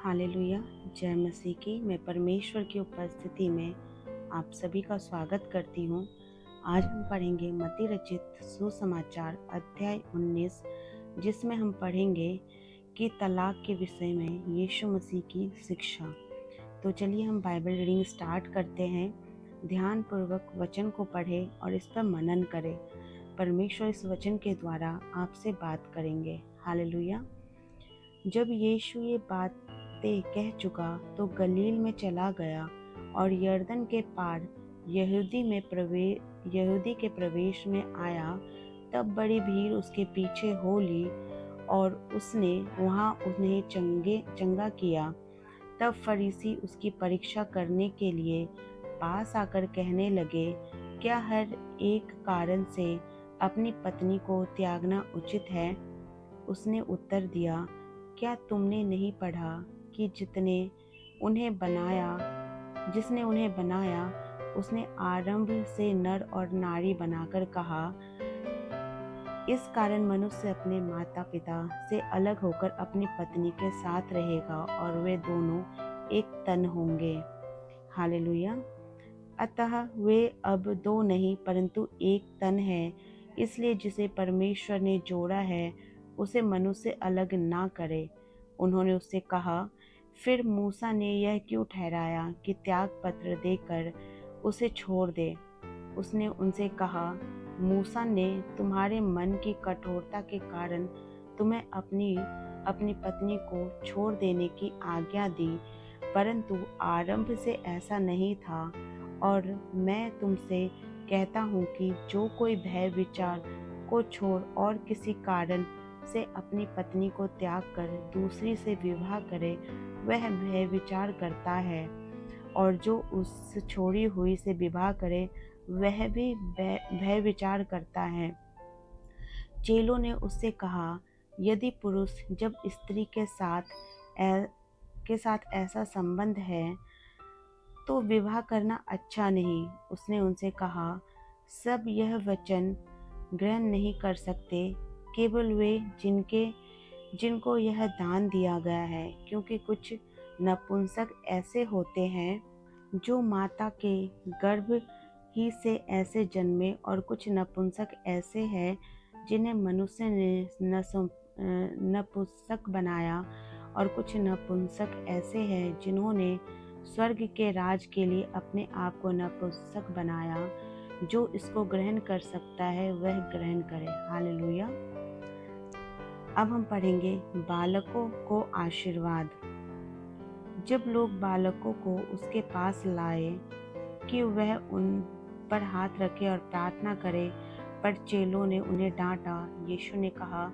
Hallelujah. जय मसीह की। मैं परमेश्वर की उपस्थिति में आप सभी का स्वागत करती हूँ। आज हम पढ़ेंगे मत्ती रचित सुसमाचार अध्याय 19, जिसमें हम पढ़ेंगे कि तलाक के विषय में यीशु मसीह की शिक्षा। तो चलिए हम बाइबल रीडिंग स्टार्ट करते हैं। ध्यानपूर्वक वचन को पढ़ें और इस पर मनन करें। परमेश्वर इस वचन के द्वारा आपसे बात करेंगे। हालेलुया। जब यीशु ये बातें कह चुका तो गलील में चला गया और यरदन के पार यहूदी के प्रवेश में आया। तब बड़ी भीड़ उसके पीछे हो ली और उसने वहाँ उन्हें चंगा किया। तब फरीसी उसकी परीक्षा करने के लिए पास आकर कहने लगे, क्या हर एक कारण से अपनी पत्नी को त्यागना उचित है? उसने उत्तर दिया, क्या तुमने नहीं पढ़ा कि जिसने उन्हें बनाया उसने आरंभ से नर और नारी बनाकर कहा। इस कारण मनुष्य अपने माता पिता से अलग होकर अपनी पत्नी के साथ रहेगा और वे दोनों एक तन होंगे। हालेलुया। अतः वे अब दो नहीं परंतु एक तन है। इसलिए जिसे परमेश्वर ने जोड़ा है उसे मनुष्य अलग ना करे। उन्होंने उससे कहा, फिर मूसा ने यह क्यों ठहराया कि त्याग पत्र देकर उसे छोड़ दे? उसने उनसे कहा, मूसा ने तुम्हारे मन की कठोरता के कारण तुम्हें अपनी पत्नी को छोड़ देने की आज्ञा दी, परंतु आरंभ से ऐसा नहीं था। और मैं तुमसे कहता हूँ कि जो कोई भय विचार को छोड़ और किसी कारण से अपनी पत्नी को त्याग कर दूसरी से विवाह करे, वह भय विचार करता है, और जो उस छोड़ी हुई से विवाह करे वह भी भय विचार करता है। चेलों ने उससे कहा, यदि पुरुष जब स्त्री के साथ ऐसा संबंध है तो विवाह करना अच्छा नहीं। उसने उनसे कहा, सब यह वचन ग्रहण नहीं कर सकते, केवल वे जिनको यह दान दिया गया है, क्योंकि कुछ नपुंसक ऐसे होते हैं जो माता के गर्भ ही से ऐसे जन्मे, और कुछ नपुंसक ऐसे हैं जिन्हें मनुष्य ने नपुंसक बनाया, और कुछ नपुंसक ऐसे हैं जिन्होंने स्वर्ग के राज के लिए अपने आप को नपुंसक बनाया। जो इसको ग्रहण कर सकता है वह ग्रहण करे। हालेलुया। अब हम पढ़ेंगे बालकों को आशीर्वाद। जब लोग बालकों को उसके पास लाए कि वह उन पर हाथ रखे और प्रार्थना करे, पर चेलों ने उन्हें डांटा। यीशु ने कहा,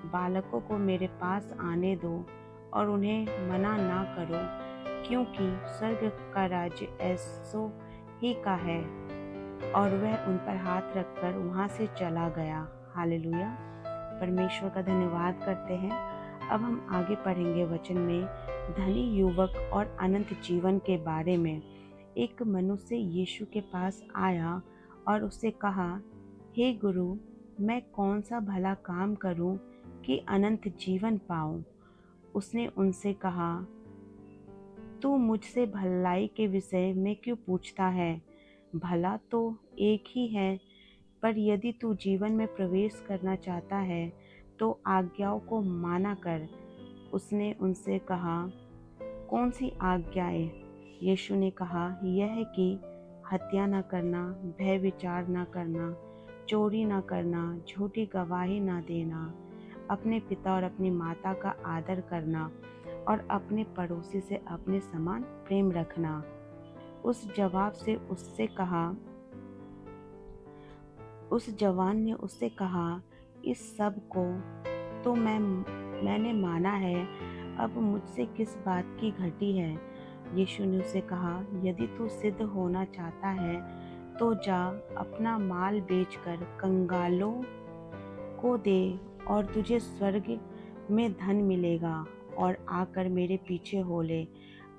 बालकों को मेरे पास आने दो और उन्हें मना ना करो, क्योंकि स्वर्ग का राज्य ऐसों ही का है। और वह उन पर हाथ रखकर वहाँ से चला गया। हालेलुया। परमेश्वर का धन्यवाद करते हैं। अब हम आगे पढ़ेंगे वचन में धनी युवक और अनंत जीवन के बारे में। एक मनुष्य यीशु के पास आया और उससे कहा, हे गुरु, मैं कौन सा भला काम करूं कि अनंत जीवन पाऊं? उसने उनसे कहा, तू मुझसे भलाई के विषय में क्यों पूछता है? भला तो एक ही है, पर यदि तू जीवन में प्रवेश करना चाहता है तो आज्ञाओं को माना कर। उसने उनसे कहा, कौन सी आज्ञाएं? यीशु ने कहा, यह है कि हत्या न करना, भय विचार न करना, चोरी न करना, झूठी गवाही न देना, अपने पिता और अपनी माता का आदर करना, और अपने पड़ोसी से अपने समान प्रेम रखना। उस जवान ने उससे कहा, इस सब को तो मैंने माना है, अब मुझसे किस बात की घटी है? यीशु ने उसे कहा, यदि तू सिद्ध होना चाहता है तो जा, अपना माल बेचकर कंगालों को दे और तुझे स्वर्ग में धन मिलेगा, और आकर मेरे पीछे हो ले।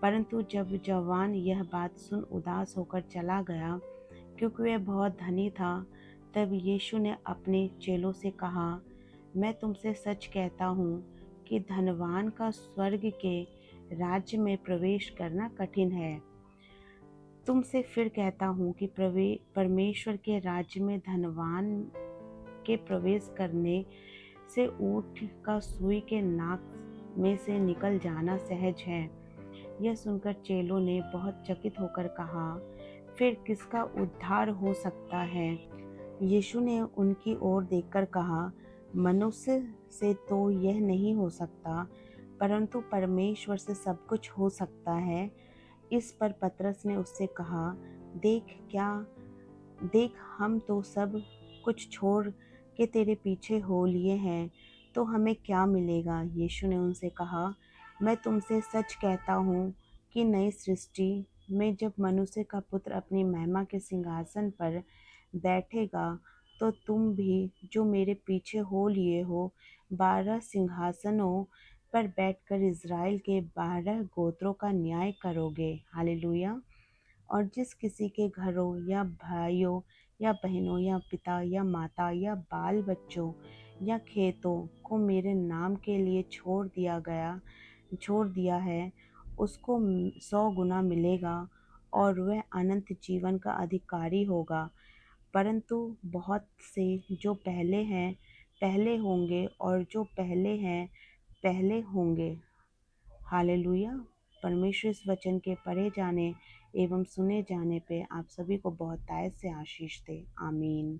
परंतु जब जवान यह बात सुन उदास होकर चला गया, क्योंकि वह बहुत धनी था। तब यीशु ने अपने चेलों से कहा, मैं तुमसे सच कहता हूँ कि धनवान का स्वर्ग के राज्य में प्रवेश करना कठिन है। तुमसे फिर कहता हूँ कि परमेश्वर के राज्य में धनवान के प्रवेश करने से ऊँट का सुई के नाक में से निकल जाना सहज है। यह सुनकर चेलों ने बहुत चकित होकर कहा, फिर किसका उद्धार हो सकता है? यीशु ने उनकी ओर देखकर कहा, मनुष्य से तो यह नहीं हो सकता, परंतु परमेश्वर से सब कुछ हो सकता है। इस पर पतरस ने उससे कहा, देख हम तो सब कुछ छोड़ के तेरे पीछे हो लिए हैं, तो हमें क्या मिलेगा? यीशु ने उनसे कहा, मैं तुमसे सच कहता हूँ कि नई सृष्टि में जब मनुष्य का पुत्र अपनी महिमा के सिंहासन पर बैठेगा, तो तुम भी जो मेरे पीछे हो लिए हो 12 सिंहासनों पर बैठकर इज़राइल के 12 गोत्रों का न्याय करोगे। हालेलुया। और जिस किसी के घरों या भाइयों या बहनों या पिता या माता या बाल बच्चों या खेतों को मेरे नाम के लिए छोड़ दिया है, उसको 100 गुना मिलेगा और वह अनंत जीवन का अधिकारी होगा। परंतु बहुत से जो पहले हैं पहले होंगे, और जो पहले हैं पहले होंगे। हालेलुया। परमेश्वर इस वचन के पढ़े जाने एवं सुने जाने पे आप सभी को बहुतायत से आशीष दे। आमीन।